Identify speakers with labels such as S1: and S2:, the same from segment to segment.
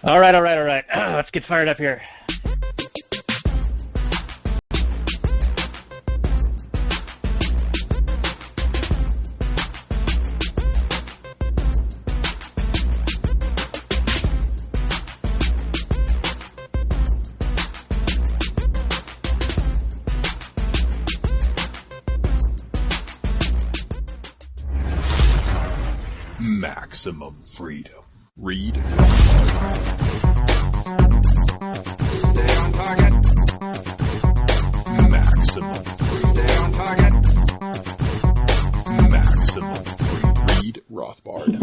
S1: All right. Let's get fired up here.
S2: Maximum freedom. Read.
S3: Stay on target.
S2: Maximum freedom.
S3: Stay on target.
S2: Maximum freedom. Read Rothbard.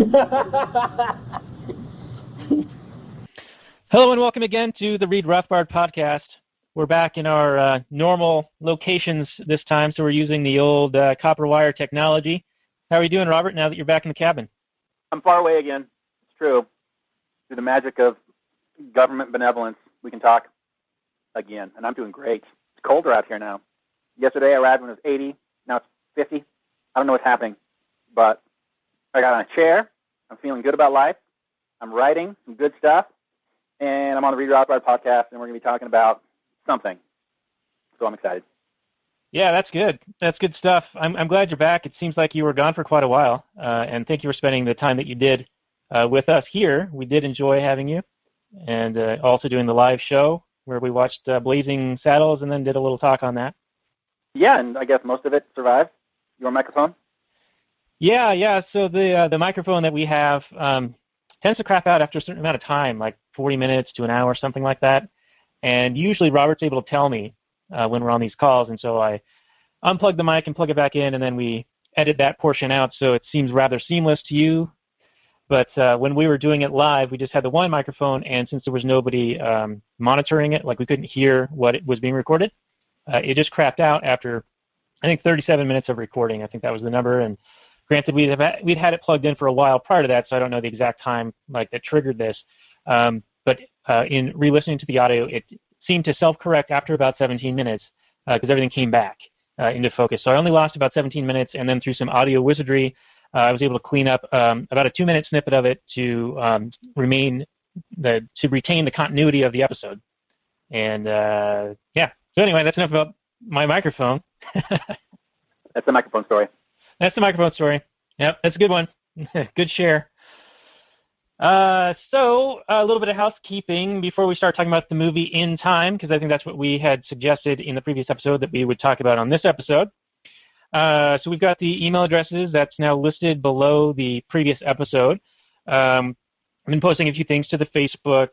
S1: Hello and welcome again to the Read Rothbard Podcast. We're back in our normal locations this time, so we're using the old copper wire technology. How are you doing, Robert, now that you're back in the cabin?
S4: I'm far away again. It's true. Through the magic of government benevolence, we can talk again, and I'm doing great. It's colder out here now. Yesterday I arrived when it was 80. Now it's 50. I don't know what's happening, but I got on a chair. I'm feeling good about life. I'm writing some good stuff, and I'm on the Read Rothbard Podcast, and we're going to be talking about something. So I'm excited.
S1: Yeah, that's good. That's good stuff. I'm glad you're back. It seems like you were gone for quite a while, and thank you for spending the time that you did with us here. We did enjoy having you, and also doing the live show where we watched Blazing Saddles and then did a little talk on that.
S4: Yeah, and I guess most of it survived. Your microphone?
S1: Yeah. So the microphone that we have tends to crap out after a certain amount of time, like 40 minutes to an hour, something like that. And usually Robert's able to tell me when we're on these calls, and so I unplug the mic and plug it back in, and then we edit that portion out so it seems rather seamless to you. But when we were doing it live, we just had the one microphone, and since there was nobody monitoring it, like we couldn't hear what it was being recorded, it just crapped out after, I think, 37 minutes of recording. I think that was the number. And granted, we'd had it plugged in for a while prior to that, so I don't know the exact time like that triggered this. But in re-listening to the audio, it seemed to self-correct after about 17 minutes because everything came back into focus. So I only lost about 17 minutes, and then through some audio wizardry, I was able to clean up about a 2-minute snippet of it to retain the continuity of the episode. And yeah. So anyway, that's enough about my microphone.
S4: That's the microphone story.
S1: That's the microphone story. Yep, that's a good one. Good share. So a little bit of housekeeping before we start talking about the movie In Time, because I think that's what we had suggested in the previous episode that we would talk about on this episode. So we've got the email addresses that's now listed below the previous episode. I've been posting a few things to the Facebook.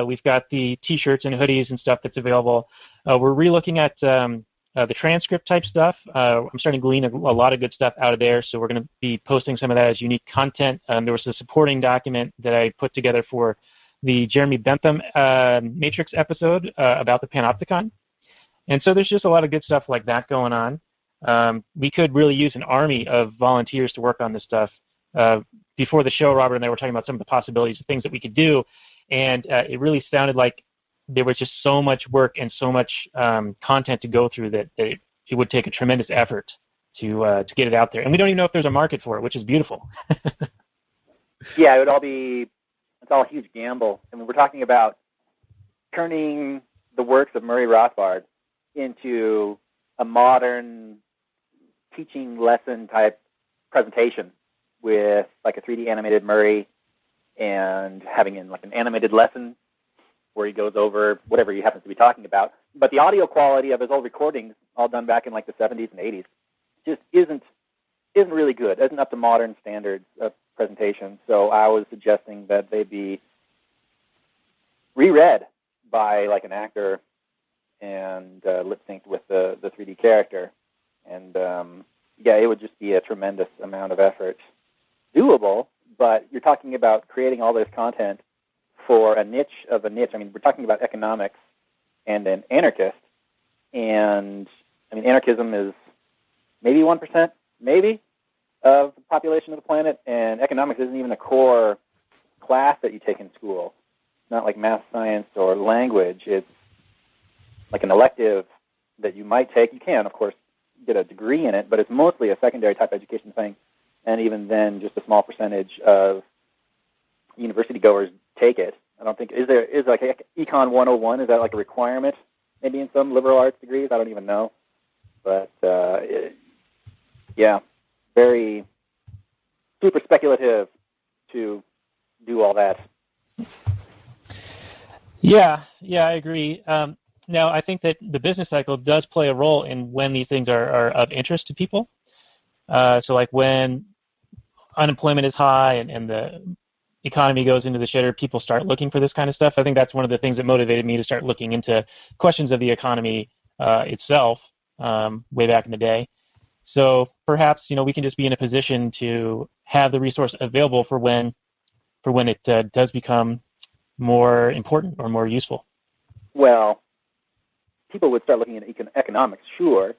S1: We've got the T-shirts and hoodies and stuff that's available. We're re-looking at the transcript type stuff. I'm starting to glean a lot of good stuff out of there, so we're going to be posting some of that as unique content. There was a supporting document that I put together for the Jeremy Bentham Matrix episode about the Panopticon. And so there's just a lot of good stuff like that going on. We could really use an army of volunteers to work on this stuff. Before the show, Robert and I were talking about some of the possibilities of things that we could do, and it really sounded like there was just so much work and so much content to go through that it would take a tremendous effort to get it out there. And we don't even know if there's a market for it, which is beautiful.
S4: Yeah, it's all a huge gamble. I mean, we're talking about turning the works of Murray Rothbard into a modern teaching lesson type presentation with like a 3D animated Murray and having like an animated lesson where he goes over whatever he happens to be talking about. But the audio quality of his old recordings, all done back in like the 70s and 80s, just isn't really good. Isn't up to modern standards of presentation. So I was suggesting that they be reread by like an actor and lip synced with the 3D character. And yeah, it would just be a tremendous amount of effort. Doable, but you're talking about creating all this content for a niche of a niche. I mean, we're talking about economics and an anarchist. And, I mean, anarchism is maybe 1%, maybe, of the population of the planet. And economics isn't even a core class that you take in school. It's not like math, science, or language. It's like an elective that you might take. You can, of course, get a degree in it, but it's mostly a secondary type education thing. And even then, just a small percentage of university goers take it. I don't think is like Econ 101. Is that like a requirement? Maybe in some liberal arts degrees. I don't even know. But yeah, very super speculative to do all that.
S1: Yeah, I agree. Now, I think that the business cycle does play a role in when these things are of interest to people. So like when unemployment is high and the economy goes into the shitter, people start looking for this kind of stuff. I think that's one of the things that motivated me to start looking into questions of the economy itself way back in the day. So perhaps, we can just be in a position to have the resource available for when it does become more important or more useful.
S4: Well, people would start looking at economics, sure,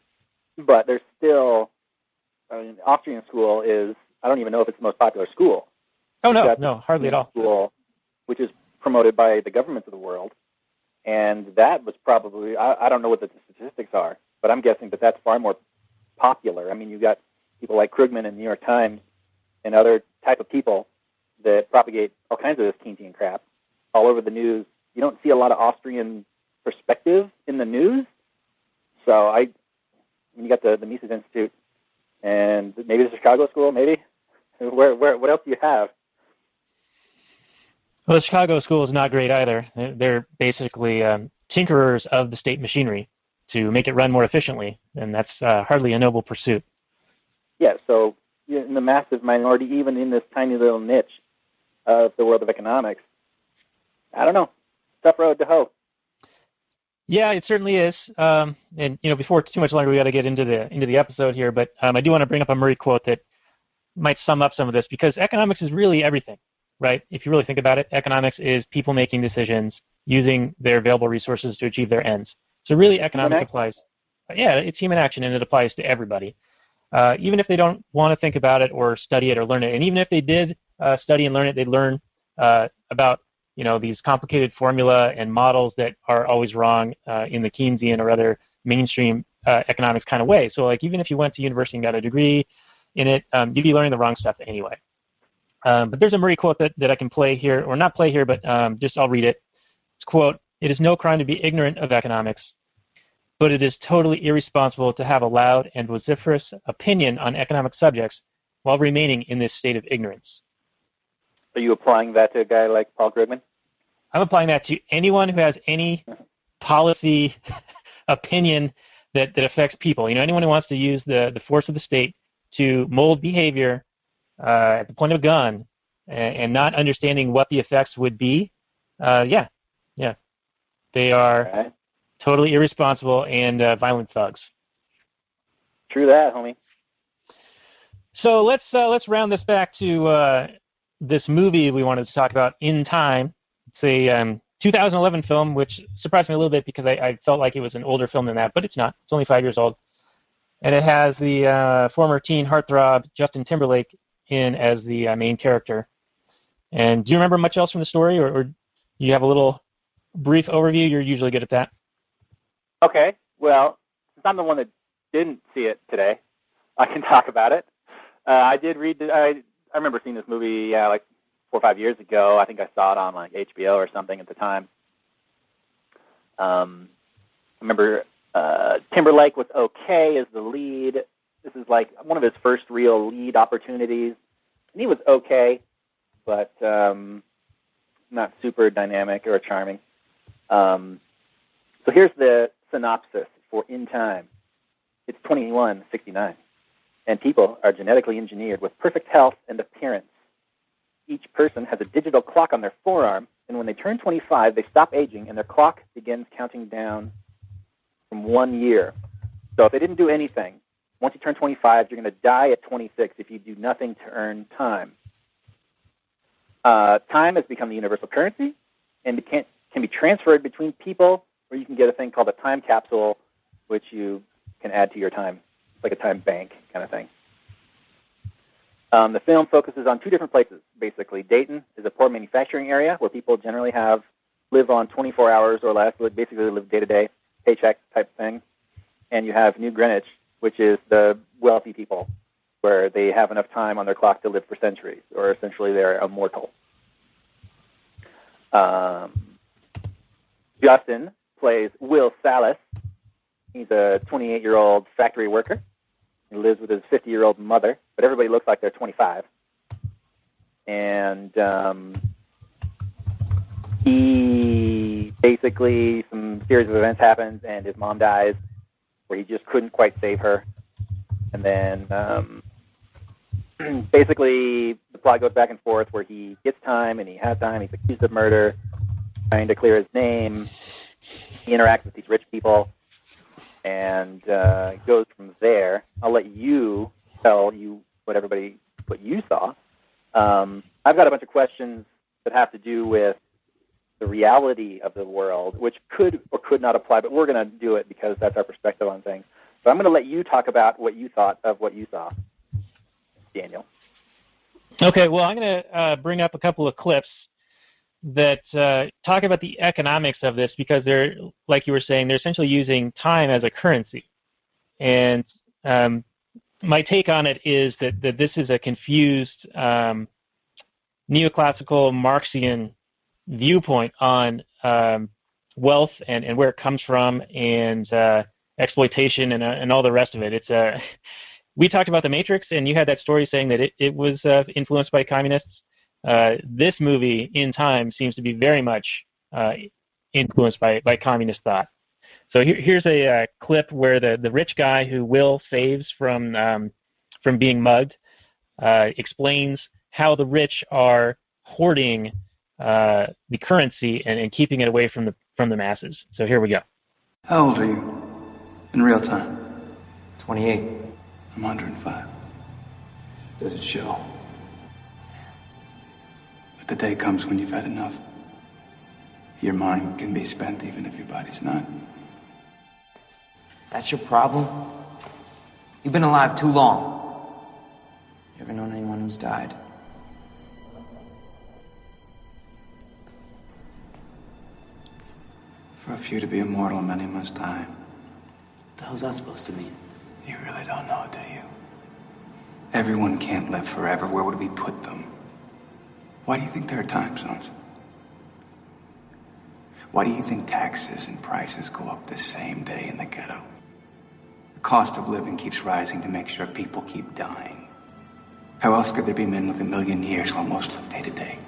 S4: but there's still, Austrian school is, I don't even know if it's the most popular school.
S1: Oh, no, hardly at all.
S4: School, which is promoted by the governments of the world, and that was probably, I don't know what the statistics are, but I'm guessing that that's far more popular. I mean, you've got people like Krugman and New York Times and other type of people that propagate all kinds of this Keynesian crap all over the news. You don't see a lot of Austrian perspective in the news. So you got the Mises Institute and maybe the Chicago School, maybe. What else do you have?
S1: Well, the Chicago School is not great either. They're basically tinkerers of the state machinery to make it run more efficiently, and that's hardly a noble pursuit.
S4: Yeah, so in the massive minority, even in this tiny little niche of the world of economics, I don't know, tough road to hoe.
S1: Yeah, it certainly is. And before too much longer, we got to get into the episode here. But I do want to bring up a Murray quote that might sum up some of this, because economics is really everything, right? If you really think about it, economics is people making decisions using their available resources to achieve their ends. So really, economics applies. Yeah, it's human action, and it applies to everybody, even if they don't want to think about it or study it or learn it. And even if they did study and learn it, they'd learn about these complicated formula and models that are always wrong in the Keynesian or other mainstream economics kind of way. So like even if you went to university and got a degree in it, you'd be learning the wrong stuff anyway. But there's a Murray quote that I can play here, or not play here, but just I'll read it. It's quote, "It is no crime to be ignorant of economics, but it is totally irresponsible to have a loud and vociferous opinion on economic subjects while remaining in this state of ignorance."
S4: Are you applying that to a guy like Paul Krugman?
S1: I'm applying that to anyone who has any policy opinion that affects people. Anyone who wants to use the force of the state to mold behavior at the point of a gun and not understanding what the effects would be, yeah. They are totally irresponsible and violent thugs.
S4: True that, homie.
S1: So let's round this back to this movie we wanted to talk about, In Time. It's a 2011 film, which surprised me a little bit because I felt like it was an older film than that, but it's not. It's only 5 years old. And it has the former teen heartthrob Justin Timberlake in as the main character. And do you remember much else from the story, or do you have a little brief overview? You're usually good at that.
S4: Okay. Well, since I'm the one that didn't see it today, I can talk about it. I did read I remember seeing this movie like 4 or 5 years ago. I think I saw it on like HBO or something at the time. I remember Timberlake was okay as the lead. This is like one of his first real lead opportunities. And he was okay, but not super dynamic or charming. So here's the synopsis for In Time. It's 2169, and people are genetically engineered with perfect health and appearance. Each person has a digital clock on their forearm, and when they turn 25, they stop aging, and their clock begins counting down from 1 year. So if they didn't do anything, once you turn 25, you're going to die at 26 if you do nothing to earn time. Time has become the universal currency, and it can be transferred between people, or you can get a thing called a time capsule, which you can add to your time. It's like a time bank kind of thing. The film focuses on 2 different places, basically. Dayton is a poor manufacturing area where people generally live on 24 hours or less, basically live day-to-day, paycheck type thing. And you have New Greenwich, which is the wealthy people, where they have enough time on their clock to live for centuries, or essentially they're immortal. Justin plays Will Salas. He's a 28-year-old factory worker. He lives with his 50-year-old mother, but everybody looks like they're 25. And he basically, some series of events happens, and his mom dies, where he just couldn't quite save her. And then basically the plot goes back and forth where he gets time and he has time. He's accused of murder, trying to clear his name. He interacts with these rich people and goes from there. I'll let you tell you what you saw. I've got a bunch of questions that have to do with the reality of the world, which could or could not apply, but we're going to do it because that's our perspective on things. So I'm going to let you talk about what you thought of what you saw, Daniel.
S1: Okay, well, I'm going to bring up a couple of clips that talk about the economics of this, because they're, like you were saying, they're essentially using time as a currency. And my take on it is that this is a confused neoclassical Marxian viewpoint on wealth and where it comes from, and exploitation and all the rest of it. It's we talked about The Matrix, and you had that story saying that it was influenced by communists. This movie, In Time, seems to be very much influenced by communist thought. So here's a clip where the rich guy who Will saves from being mugged explains how the rich are hoarding the currency and keeping it away from the masses. So here we go.
S5: How old are you in real time?
S6: 28.
S5: I'm 105. Does it show? But the day comes when you've had enough. Your mind can be spent even if your body's not.
S6: That's your problem? You've been alive too long. You ever known anyone who's died?
S5: For a few to be immortal, many must die.
S6: What the hell's that supposed to mean?
S5: You really don't know, do you? Everyone can't live forever. Where would we put them? Why do you think there are time zones? Why do you think taxes and prices go up the same day in the ghetto? The cost of living keeps rising to make sure people keep dying. How else could there be men with 1 million years while most live day to day?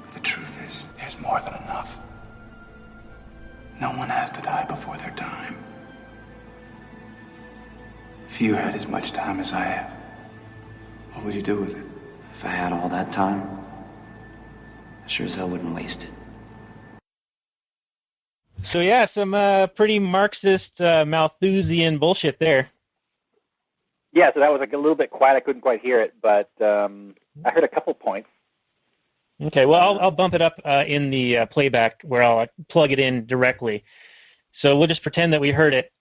S5: But the truth is, there's more than enough. No one has to die before their time. If you had as much time as I have, what would you do with it?
S6: If I had all that time, I sure as hell wouldn't waste it.
S1: So yeah, some pretty Marxist Malthusian bullshit there.
S4: Yeah, so that was a little bit quiet. I couldn't quite hear it, but I heard a couple points.
S1: Okay, well, I'll bump it up in the playback where I'll plug it in directly. So we'll just pretend that we heard it.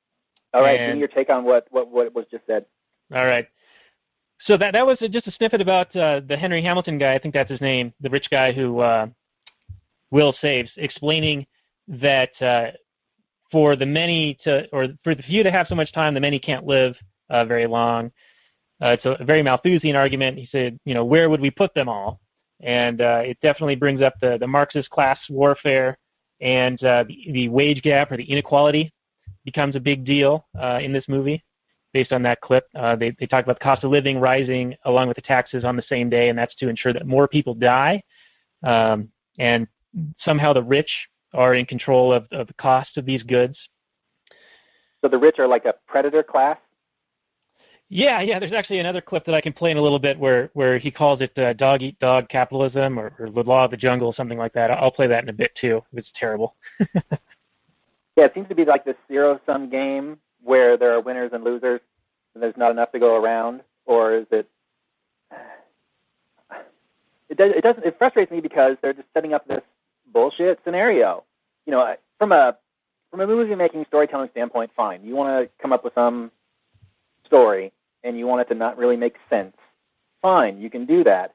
S4: All right, give me your take on what was just said.
S1: All right. So that was just a snippet about the Henry Hamilton guy, I think that's his name, the rich guy who Will saves, explaining that for the many or for the few to have so much time, the many can't live very long. It's a very Malthusian argument. He said, where would we put them all? And it definitely brings up the Marxist class warfare, and the wage gap or the inequality becomes a big deal in this movie. Based on that clip, they talk about the cost of living rising along with the taxes on the same day, and that's to ensure that more people die, and somehow the rich are in control of the cost of these goods.
S4: So the rich are like a predator class?
S1: Yeah. There's actually another clip that I can play in a little bit where he calls it dog-eat-dog capitalism or the law of the jungle, something like that. I'll play that in a bit too. It's terrible.
S4: Yeah, it seems to be like this zero-sum game where there are winners and losers and there's not enough to go around, or is it? It frustrates me because they're just setting up this bullshit scenario. From a movie-making storytelling standpoint, fine. You want to come up with some story and you want it to not really make sense, fine, you can do that.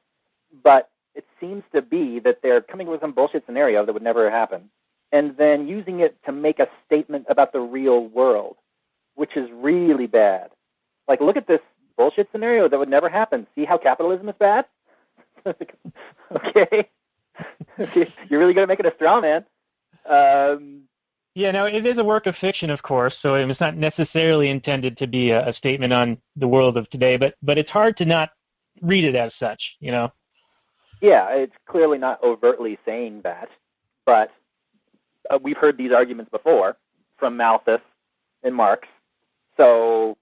S4: But it seems to be that they're coming up with some bullshit scenario that would never happen, and then using it to make a statement about the real world, which is really bad. Like, look at this bullshit scenario that would never happen. See how capitalism is bad? Okay? You're really good at making a straw man.
S1: Yeah, no, it is a work of fiction, of course, so it's not necessarily intended to be a statement on the world of today, but it's hard to not read it as such, you know?
S4: Yeah, it's clearly not overtly saying that, but we've heard these arguments before from Malthus and Marx, so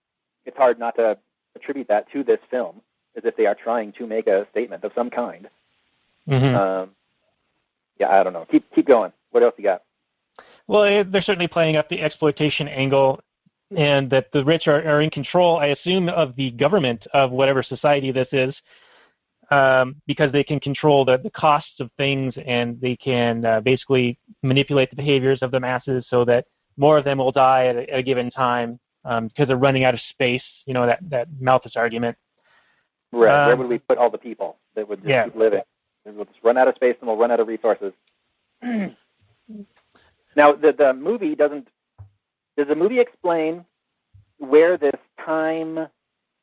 S4: it's hard not to attribute that to this film, as if they are trying to make a statement of some kind.
S1: Mm-hmm.
S4: Yeah, I don't know. Keep going. What else you got?
S1: Well, they're certainly playing up the exploitation angle, and that the rich are in control, I assume, of the government of whatever society this is, because they can control the costs of things, and they can basically manipulate the behaviors of the masses so that more of them will die at a given time because they're running out of space, you know, that Malthus argument.
S4: Right. Where would we put all the people that would just keep living? We'll just run out of space and we'll run out of resources. Now, the movie does the movie explain where this time,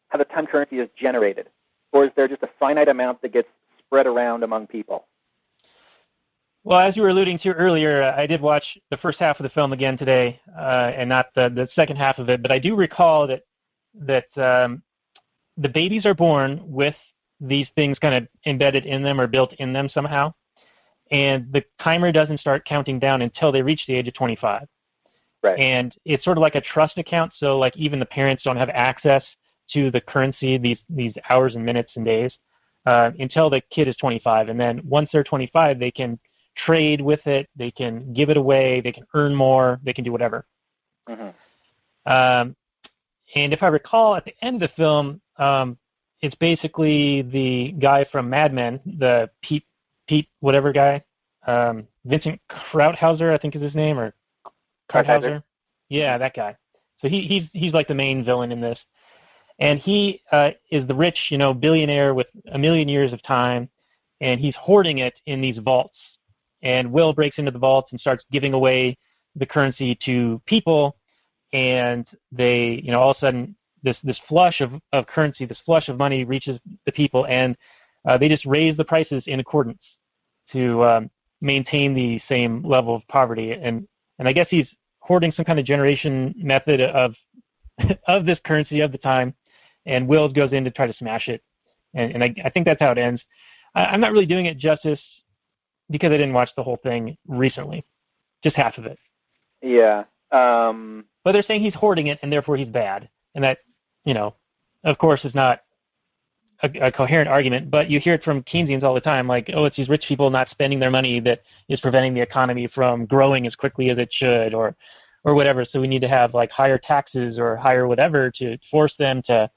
S4: how the time currency is generated? Or is there just a finite amount that gets spread around among people?
S1: Well, as you were alluding to earlier, I did watch the first half of the film again today, and not the second half of it, but I do recall that the babies are born with these things kind of embedded in them or built in them somehow, and the timer doesn't start counting down until they reach the age of 25.
S4: Right.
S1: And it's sort of like a trust account, so like even the parents don't have access to the currency, these hours and minutes and days, until the kid is 25. And then once they're 25, they can trade with it, they can give it away, they can earn more, they can do whatever.
S4: Mm-hmm.
S1: And if I recall, at the end of the film, it's basically the guy from Mad Men, the Pete whatever guy, Vincent Krauthauser, I think is his name, or Krauthauser. Yeah, that guy. So he's like the main villain in this. And he is the rich, you know, billionaire with a million years of time, and he's hoarding it in these vaults. And Will breaks into the vaults and starts giving away the currency to people, and they, you know, all of a sudden this flush of currency, this flush of money reaches the people, and they just raise the prices in accordance to maintain the same level of poverty. And I guess he's hoarding some kind of generation method of this currency of the time, and Will goes in to try to smash it. And I think that's how it ends. I'm not really doing it justice because I didn't watch the whole thing recently, just half of it.
S4: Yeah.
S1: But they're saying he's hoarding it, and therefore he's bad. And that, you know, of course is not a coherent argument, but you hear it from Keynesians all the time, like, oh, it's these rich people not spending their money that is preventing the economy from growing as quickly as it should, or whatever. So we need to have like higher taxes or higher whatever to force them to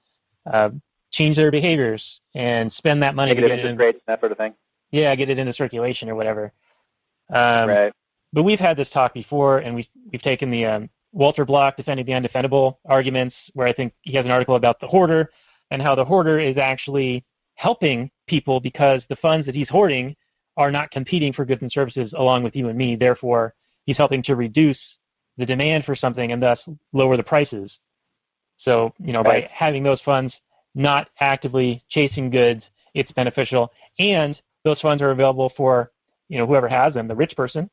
S1: change their behaviors and spend that money.
S4: Negative interest rates, that sort of thing.
S1: Yeah, get it into circulation or whatever.
S4: Right.
S1: But we've had this talk before, and we've taken the Walter Block defending the undefendable arguments, where I think he has an article about the hoarder and how the hoarder is actually helping people because the funds that he's hoarding are not competing for goods and services along with you and me. Therefore, he's helping to reduce the demand for something and thus lower the prices. So, you know, by having those funds not actively chasing goods, it's beneficial. And those funds are available for, you know, whoever has them, the rich person,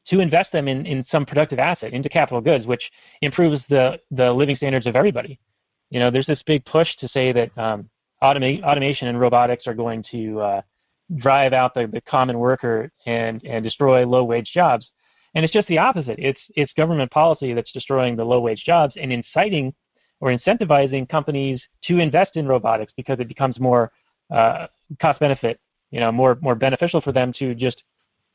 S1: to invest them in some productive asset, into capital goods, which improves the living standards of everybody. You know, there's this big push to say that automation and robotics are going to drive out the common worker and destroy low-wage jobs. And it's just the opposite. It's government policy that's destroying the low-wage jobs and inciting or incentivizing companies to invest in robotics because it becomes more cost-benefit, you know, more beneficial for them to just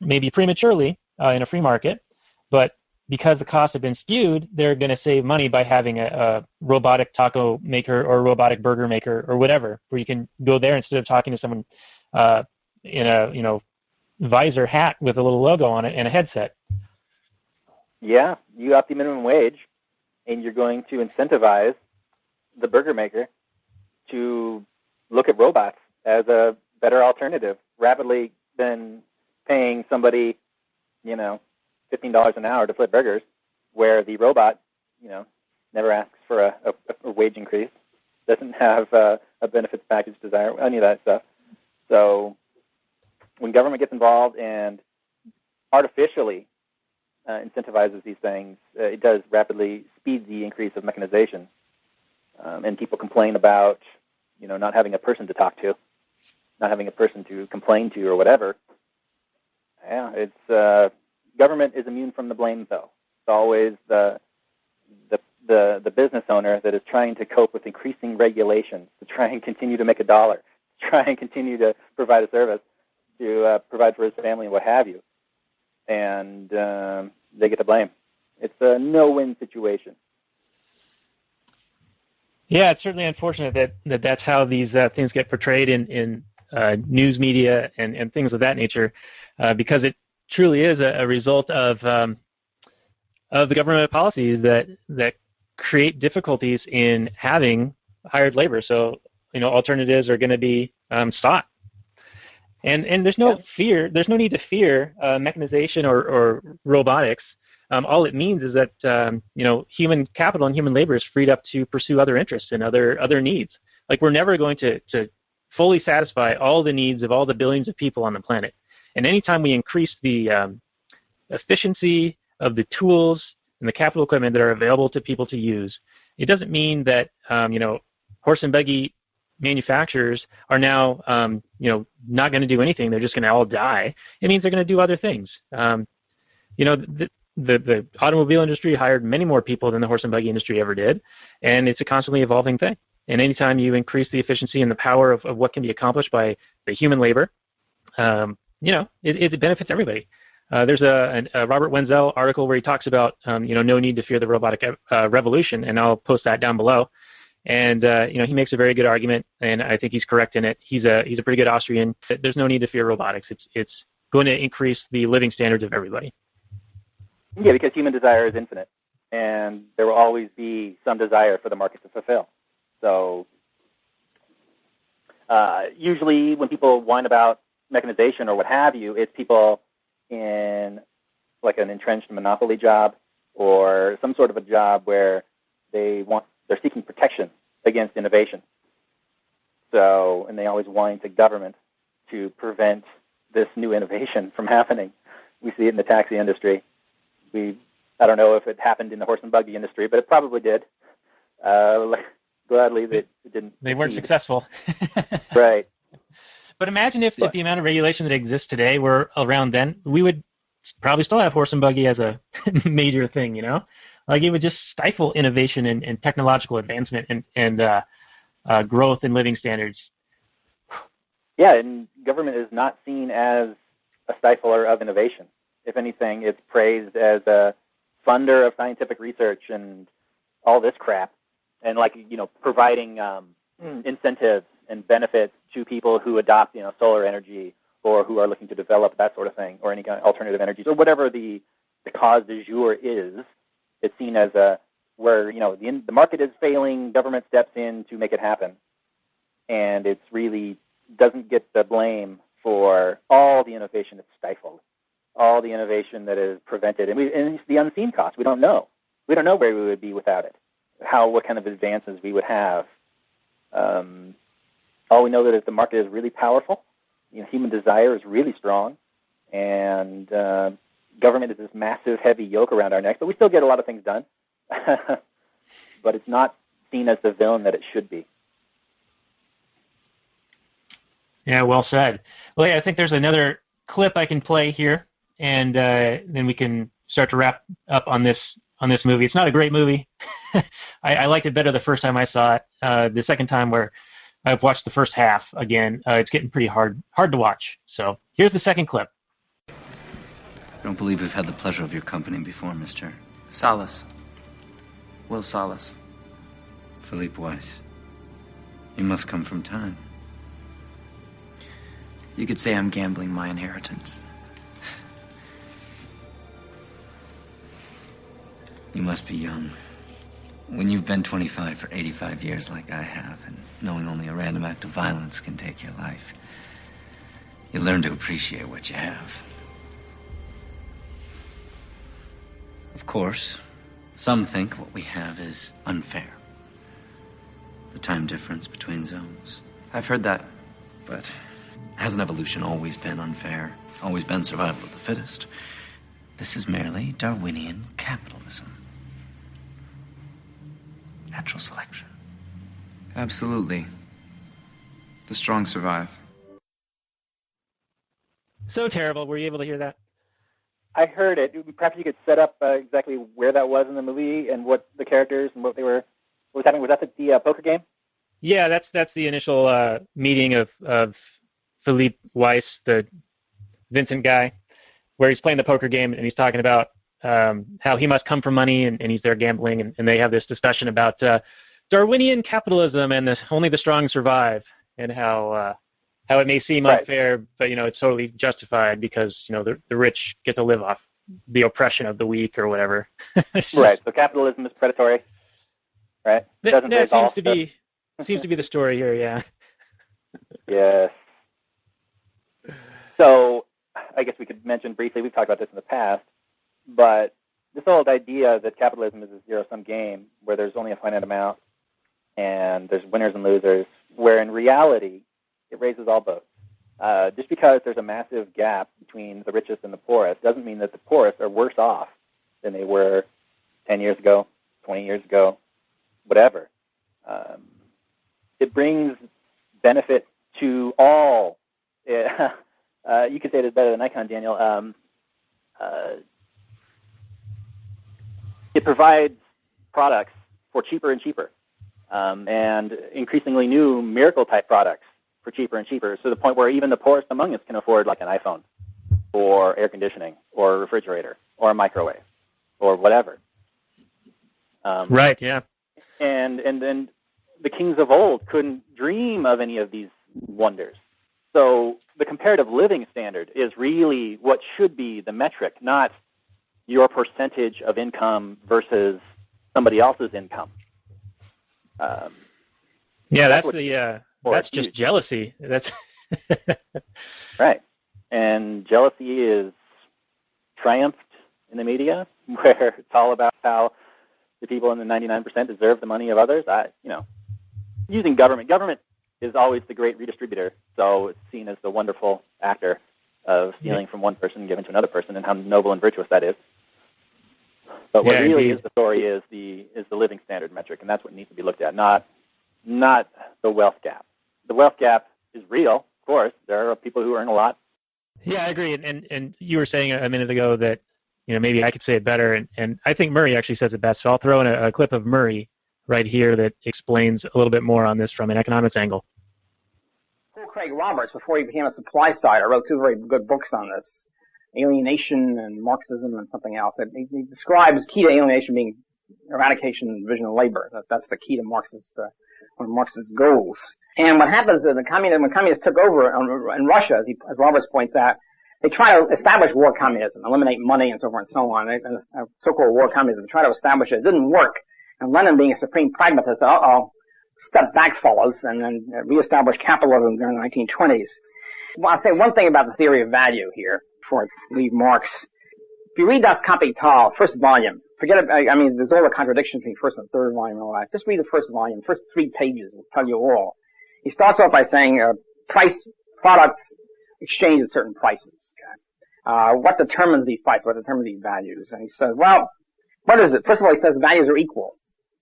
S1: maybe prematurely in a free market, but because the costs have been skewed, they're going to save money by having a robotic taco maker or a robotic burger maker or whatever, where you can go there instead of talking to someone in a, you know, visor hat with a little logo on it and a headset.
S4: Yeah, you up the minimum wage, and you're going to incentivize the burger maker to look at robots as a better alternative rapidly than paying somebody, you know, $15 an hour to flip burgers, where the robot, you know, never asks for a wage increase, doesn't have a benefits package desire, any of that stuff. So, when government gets involved and artificially incentivizes these things, it does rapidly speed the increase of mechanization. And people complain about, not having a person to talk to, not having a person to complain to or whatever. Yeah, it's government is immune from the blame, though. It's always the business owner that is trying to cope with increasing regulations, to try and continue to make a dollar, to try and continue to provide a service, to provide for his family and what have you. And they get the blame. It's a no-win situation.
S1: Yeah, it's certainly unfortunate that's how these things get portrayed in news media and things of that nature, because it truly is a result of the government policies that create difficulties in having hired labor. So, alternatives are going to be sought. And there's no fear. There's no need to fear mechanization or robotics. All it means is that human capital and human labor is freed up to pursue other interests and other needs. Like, we're never going to fully satisfy all the needs of all the billions of people on the planet. And anytime we increase the efficiency of the tools and the capital equipment that are available to people to use, it doesn't mean that horse and buggy manufacturers are now not going to do anything. They're just going to all die. It means they're going to do other things. The automobile industry hired many more people than the horse and buggy industry ever did, and it's a constantly evolving thing. And anytime you increase the efficiency and the power of what can be accomplished by the human labor, it benefits everybody. There's a Robert Wenzel article where he talks about no need to fear the robotic revolution, and I'll post that down below. And he makes a very good argument, and I think he's correct in it. He's a pretty good Austrian. There's no need to fear robotics. It's going to increase the living standards of everybody.
S4: Yeah, because human desire is infinite, and there will always be some desire for the market to fulfill. So usually when people whine about mechanization or what have you, it's people in like an entrenched monopoly job or some sort of a job where they're seeking protection against innovation. So, and they always whine to government to prevent this new innovation from happening. We see it in the taxi industry. I don't know if it happened in the horse and buggy industry, but it probably did. Gladly that it didn't.
S1: They weren't successful.
S4: Right.
S1: But imagine if the amount of regulation that exists today were around then, we would probably still have horse and buggy as a major thing, Like, it would just stifle innovation and technological advancement and growth in living standards.
S4: Yeah, and government is not seen as a stifler of innovation. If anything, it's praised as a funder of scientific research and all this crap, and providing incentives and benefits to people who adopt solar energy or who are looking to develop that sort of thing, or any kind of alternative energies, or whatever the cause du jour is. It's seen as where the market is failing, government steps in to make it happen, and it's really doesn't get the blame for all the innovation that's stifled, all the innovation that is prevented, and it's the unseen cost. We don't know. We don't know where we would be without it, what kind of advances we would have. All we know that is the market is really powerful. Human desire is really strong, and government is this massive, heavy yoke around our necks. But we still get a lot of things done. But it's not seen as the villain that it should be.
S1: Yeah, well said. Well, yeah, I think there's another clip I can play here, and then we can start to wrap up on this movie. It's not a great movie. I liked it better the first time I saw it. The second time where I've watched the first half again, it's getting pretty hard to watch. So here's the second clip.
S7: I don't believe we've had the pleasure of your company before, Mr.
S6: Salas. Will Salas.
S7: Philippe Weiss. You must come from time.
S6: You could say I'm gambling my inheritance.
S7: You must be young. When you've been 25 for 85 years like I have, and knowing only a random act of violence can take your life, you learn to appreciate what you have. Of course, some think what we have is unfair. The time difference between zones.
S6: I've heard that.
S7: But Hasn't evolution always been unfair? Always been survival of the fittest? This is merely Darwinian capitalism. Natural selection.
S6: Absolutely. The strong survive.
S1: So terrible. Were you able to hear that?
S4: I heard it. Perhaps you could set up exactly where that was in the movie and what the characters and what was happening. Was that the poker game?
S1: Yeah, that's the initial meeting of Philippe Weiss, the Vincent guy, where he's playing the poker game and he's talking about how he must come from money and he's there gambling, and they have this discussion about Darwinian capitalism and only the strong survive, and how it may seem unfair, but it's totally justified because the rich get to live off the oppression of the weak or whatever.
S4: Right. So capitalism is predatory. Right.
S1: That seems to be the story here. Yeah.
S4: Yes. So I guess we could mention briefly. We've talked about this in the past, but this old idea that capitalism is a zero-sum game where there's only a finite amount and there's winners and losers, where in reality it raises all boats. Just because there's a massive gap between the richest and the poorest doesn't mean that the poorest are worse off than they were 10 years ago, 20 years ago, whatever. It brings benefit to all. You could say this better than I can, Daniel. It provides products for cheaper and cheaper, and increasingly new miracle-type products for cheaper and cheaper, to the point where even the poorest among us can afford like an iPhone or air conditioning or a refrigerator or a microwave or whatever.
S1: Right, yeah.
S4: And then the kings of old couldn't dream of any of these wonders. So the comparative living standard is really what should be the metric, not your percentage of income versus somebody else's income.
S1: That's just jealousy. That's
S4: right. And jealousy is triumphed in the media, where it's all about how the people in the 99% deserve the money of others. Using government. Government is always the great redistributor, so it's seen as the wonderful actor of stealing from one person and giving to another person, and how noble and virtuous that is. But what really is the story is the living standard metric, and that's what needs to be looked at, not the wealth gap. The wealth gap is real, of course. There are people who earn a lot.
S1: Yeah, I agree. And you were saying a minute ago that maybe I could say it better, and I think Murray actually says it best. So I'll throw in a clip of Murray right here that explains a little bit more on this from an economics angle.
S8: Craig Roberts, before he became a supply side, I wrote two very good books on this, Alienation and Marxism and something else. He describes key to alienation being eradication and division of labor. That's the key to one of Marxist goals. And what happens is when communists took over in Russia, as Roberts points out, they try to establish war communism, eliminate money and so forth and so on. So-called war communism, try to establish it. It didn't work. And Lenin, being a supreme pragmatist, said, step back, fellas, and then reestablish capitalism during the 1920s. Well, I'll say one thing about the theory of value here before I leave Marx. If you read Das Kapital, first volume, forget it, there's all the contradictions between first and third volume and all that. Just read the first volume. First 3 pages will tell you all. He starts off by saying, products exchange at certain prices. Okay? What determines these prices? What determines these values? And he says, well, what is it? First of all, he says values are equal.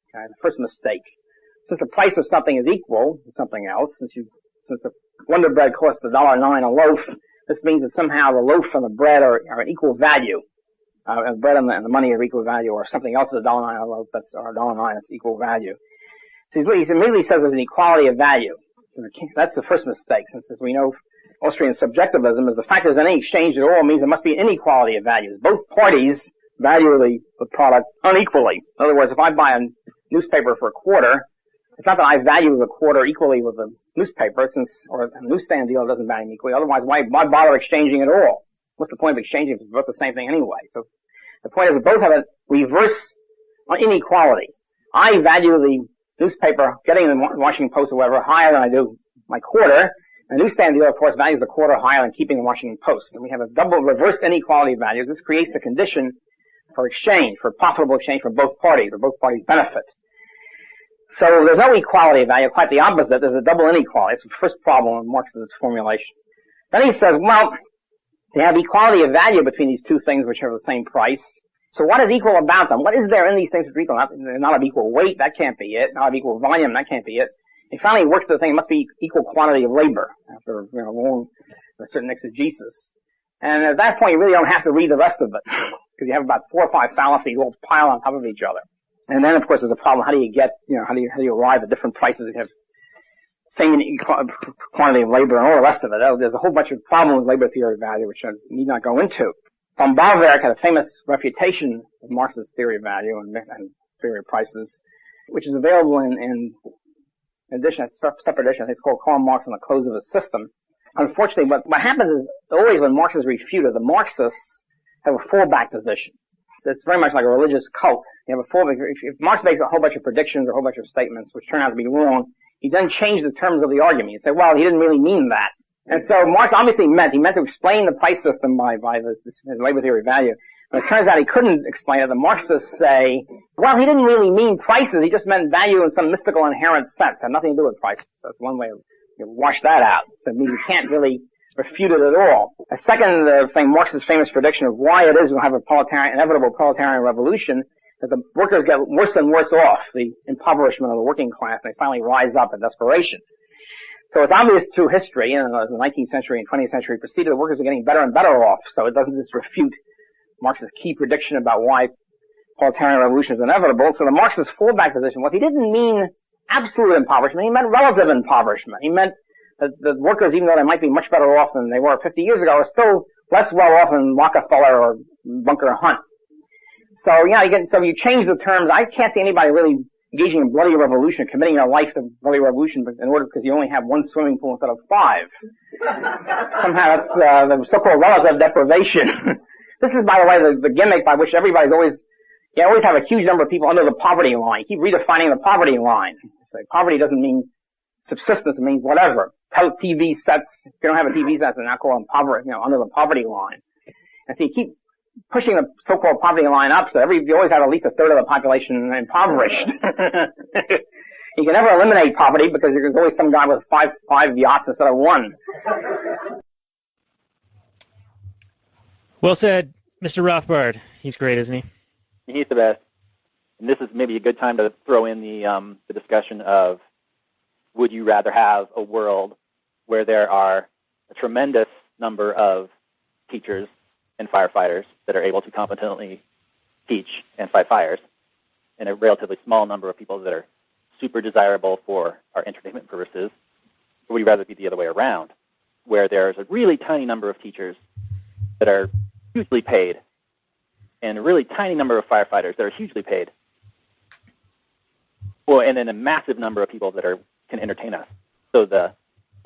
S8: Okay? The first mistake. Since the price of something is equal to something else, since the Wonder Bread costs $1.09 a loaf, this means that somehow the loaf and the bread are an equal value. The bread and the money are equal value, or something else is $1.09 a loaf, or $1.09 that's equal value. So he immediately says there's an equality of value. So that's the first mistake, since as we know, Austrian subjectivism is the fact there's any exchange at all means there must be an inequality of values. Both parties value the product unequally. In other words, if I buy a newspaper for a quarter, it's not that I value the quarter equally with the newspaper, or a newsstand deal doesn't value them equally. Otherwise, why bother exchanging at all? What's the point of exchanging if it's both the same thing anyway? So the point is that both have a reverse inequality. I value the newspaper, getting the Washington Post or whatever, higher than I do my quarter. The newsstand deal, of course, values the quarter higher than keeping the Washington Post. And we have a double reverse inequality of values. This creates the condition for exchange, for profitable exchange for both parties, or both parties benefit. So there's no equality of value, quite the opposite. There's a double inequality. It's the first problem of Marx's formulation. Then he says, well, they have equality of value between these two things which have the same price. So what is equal about them? What is there in these things which are equal? They're not of equal weight, that can't be it. Not of equal volume, that can't be it. He finally works to the thing, it must be equal quantity of labor, after a certain exegesis. And at that point, you really don't have to read the rest of it, because you have about 4 or 5 fallacies all piled on top of each other. And then, of course, there's a problem. How do you get, how do you arrive at different prices that have same quantity of labor and all the rest of it? There's a whole bunch of problems with labor theory of value, which I need not go into. Von Bauwerk had a famous refutation of Marxist theory of value and theory of prices, which is available in addition, separate edition. I think it's called Karl Marx and the Close of the System. Unfortunately, what happens is always when Marx is refuted, the Marxists have a fallback position. So it's very much like a religious cult. You have a fallback. If Marx makes a whole bunch of predictions or a whole bunch of statements which turn out to be wrong, he doesn't change the terms of the argument. You say, well, he didn't really mean that. And so Marx obviously meant to explain the price system by his labor theory of value. But it turns out he couldn't explain it. The Marxists say, well, he didn't really mean prices. He just meant value in some mystical inherent sense. It had nothing to do with prices. So that's one way of wash that out. So it means you can't really refute it at all. A second thing, Marx's famous prediction of why it is we'll have inevitable proletarian revolution, that the workers get worse and worse off, the impoverishment of the working class, and they finally rise up in desperation. So it's obvious through history, as the 19th century and 20th century proceeded, the workers are getting better and better off. So it doesn't just refute Marx's key prediction about why proletarian revolution is inevitable. So the Marxist fallback position was he didn't mean absolute impoverishment, he meant relative impoverishment. He meant that the workers, even though they might be much better off than they were 50 years ago, are still less well off than Rockefeller or Bunker Hunt. So you change the terms. I can't see anybody really engaging in bloody revolution, committing your life to bloody revolution because you only have one swimming pool instead of 5. Somehow that's the so-called relative deprivation. This is, by the way, the gimmick by which you always have a huge number of people under the poverty line. You keep redefining the poverty line. So poverty doesn't mean subsistence, it means whatever. TV sets, if you don't have a TV set, they're not called under the poverty line. And so you keep pushing the so-called poverty line up, so you always have at least a third of the population impoverished. You can never eliminate poverty because there's always some guy with five yachts instead of 1.
S1: Well said, Mr. Rothbard. He's great, isn't he?
S4: He's the best. And this is maybe a good time to throw in the discussion of, would you rather have a world where there are a tremendous number of teachers and firefighters that are able to competently teach and fight fires, and a relatively small number of people that are super desirable for our entertainment purposes? Or would you rather be the other way around, where there's a really tiny number of teachers that are hugely paid and a really tiny number of firefighters that are hugely paid, and then a massive number of people that can entertain us? So the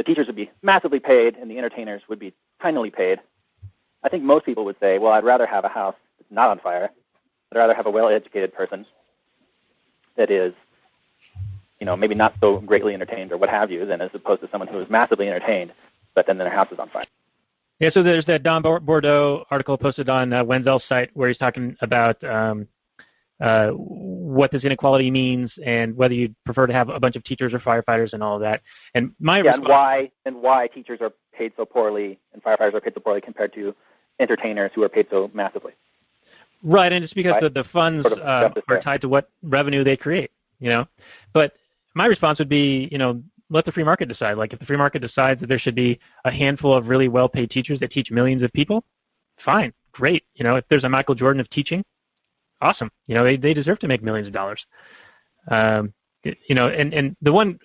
S4: teachers would be massively paid and the entertainers would be tinily paid. I think most people would say, well, I'd rather have a house that's not on fire. I'd rather have a well-educated person that is, maybe not so greatly entertained or what have you, than as opposed to someone who is massively entertained, but then their house is on fire.
S1: Yeah, so there's that Don Bordeaux article posted on Wenzel's site where he's talking about what this inequality means and whether you'd prefer to have a bunch of teachers or firefighters and all of that. And why teachers are paid so poorly and firefighters are paid so poorly compared to entertainers who are paid so massively. Right, and it's because the funds are tied to what revenue they create, But my response would be, let the free market decide. Like if the free market decides that there should be a handful of really well-paid teachers that teach millions of people, fine, great. If there's a Michael Jordan of teaching, awesome. They deserve to make millions of dollars. And the one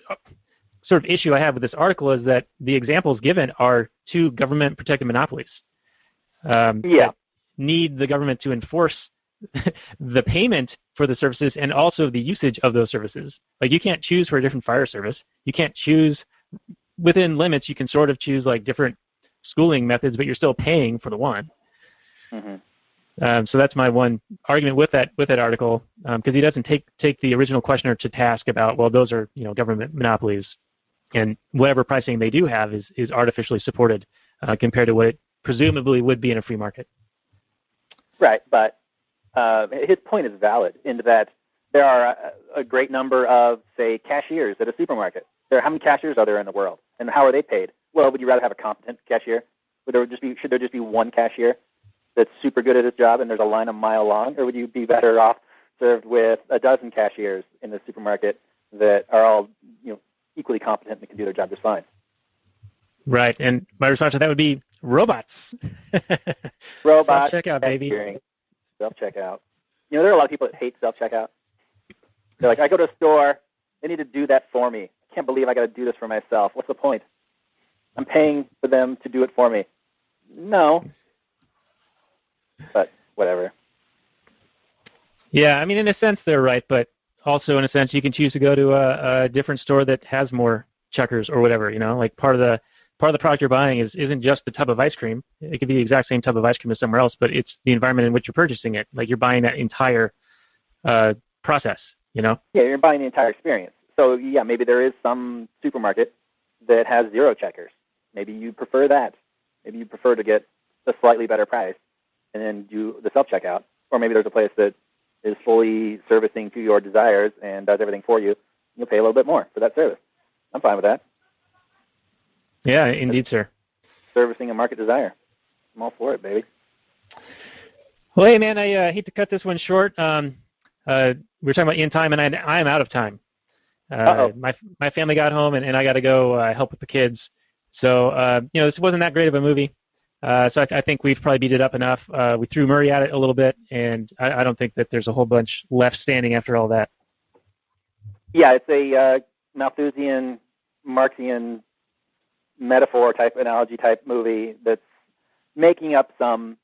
S1: sort of issue I have with this article is that the examples given are 2 government-protected monopolies. That need the government to enforce the payment for the services and also the usage of those services. Like you can't choose for a different fire service. You can't choose within limits. You can sort of choose like different schooling methods, but you're still paying for the one. Mm-hmm. So that's my one argument with that article, because he doesn't take the original questioner to task about, well, those are government monopolies, and whatever pricing they do have is artificially supported compared to what it presumably would be in a free market.
S4: Right, but his point is valid in that there are a great number of, say, cashiers at a supermarket. How many cashiers are there in the world, and how are they paid? well, would you rather have a competent cashier? Should there just be one cashier that's super good at his job and there's a line a mile long, or would you be better off served with a dozen cashiers in the supermarket that are all equally competent and can do their job just fine?
S1: Right, and my response to that would be robots.
S4: Robots.
S1: Self-checkout, baby.
S4: Self-checkout. There are a lot of people that hate self-checkout. They're like, I go to a store, they need to do that for me. I can't believe I got to do this for myself. What's the point? I'm paying for them to do it for me. No. But whatever.
S1: Yeah, I mean, in a sense, they're right, but also in a sense, you can choose to go to a different store that has more checkers or whatever. Like part of the product you're buying isn't just the tub of ice cream. It could be the exact same tub of ice cream as somewhere else, but it's the environment in which you're purchasing it. Like you're buying that entire process. Yeah,
S4: you're buying the entire experience. So yeah, maybe there is some supermarket that has 0 checkers. Maybe you prefer that. Maybe you prefer to get a slightly better price and then do the self-checkout. Or maybe there's a place that is fully servicing to your desires and does everything for you. You'll pay a little bit more for that service. I'm fine with that.
S1: Yeah, indeed, sir.
S4: Servicing a market desire. I'm all for it, baby.
S1: Well, hey, man, I hate to cut this one short. We're talking about in time, and I am out of time. My family got home, and I got to go help with the kids. So, this wasn't that great of a movie. So I think we've probably beat it up enough. We threw Murray at it a little bit, and I don't think that there's a whole bunch left standing after all that.
S4: Yeah, it's a Malthusian, Marxian metaphor type, analogy type movie that's making up some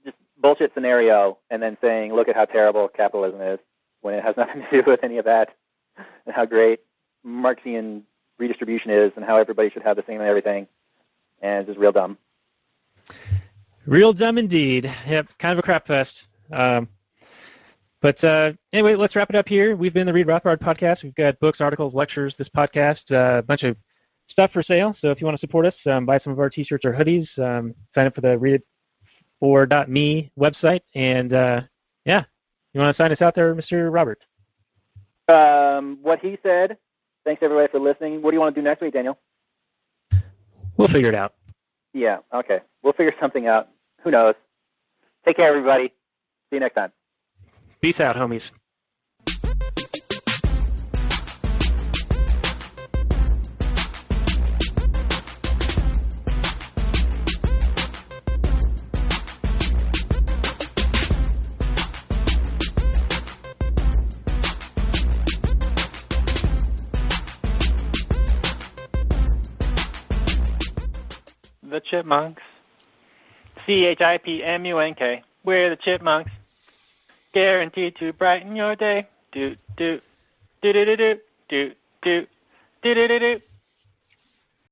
S4: just bullshit scenario and then saying, look at how terrible capitalism is, when it has nothing to do with any of that, and how great Marxian redistribution is, and how everybody should have the same and everything, and it's just real dumb.
S1: Real dumb indeed. Yep, kind of a crap fest. But anyway, let's wrap it up here. We've been the Read Rothbard Podcast. We've got books, articles, lectures, this podcast, a bunch of stuff for sale. So if you want to support us, buy some of our T-shirts or hoodies, sign up for the readitfor.me website. And, you want to sign us out there, Mr. Robert?
S4: What he said. Thanks, everybody, for listening. What do you want to do next week, Daniel?
S1: We'll figure it out.
S4: Yeah, okay. We'll figure something out. Who knows? Take care, everybody. See you next time.
S1: Peace out, homies.
S9: The Chipmunks. CHIPMUNK. We're the Chipmunks. Guaranteed to brighten your day. Do do do do do do do do do do do.